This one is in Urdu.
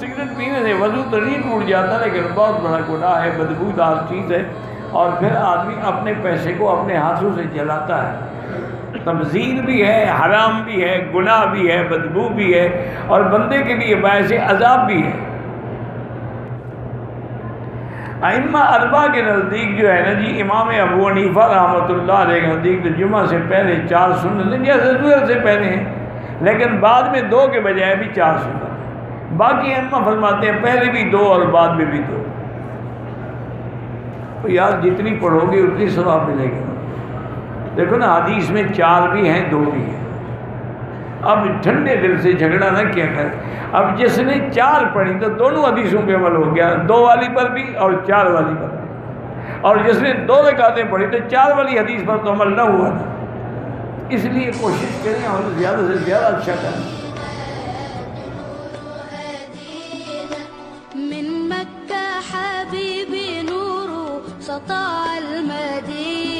سگریٹ پینے سے وضو تو نہیں ٹوٹ جاتا لیکن بہت بڑا گناہ ہے، بدبودار چیز ہے، اور پھر آدمی اپنے پیسے کو اپنے ہاتھوں سے جلاتا ہے۔ تبذیر بھی ہے، حرام بھی ہے، گناہ بھی ہے، بدبو بھی ہے، اور بندے کے لیے باعث عذاب بھی ہے۔ ائمہ اربعہ کے نزدیک جو ہے نا جی، امام ابو حنیفہ رحمۃ اللہ علیہ کے نزدیک تو جمعہ سے پہلے 4 سنتیں جیسے ظہر سے پہلے ہیں، لیکن بعد میں 2 کے بجائے بھی 4 سنت ہیں۔ باقی ائمہ فرماتے ہیں پہلے بھی 2 اور بعد میں بھی 2۔ تو یار جتنی پڑھو گے اتنی ثواب ملے گا۔ دیکھو نا حدیث میں 4 بھی ہیں 2 بھی ہیں۔ اب ٹھنڈے دل سے جھگڑا نہ کیا کر، اب جس نے 4 پڑھی تو دونوں حدیثوں پہ عمل ہو گیا، 2 والی پر بھی اور 4 والی پر بھی، اور جس نے 2 رکعتیں پڑھی تو 4 والی حدیث پر تو عمل نہ ہوا نا۔ اس لیے کوشش کریں اور زیادہ سے زیادہ اچھا کریں۔ من مكة حبيبي نور سطع المدينة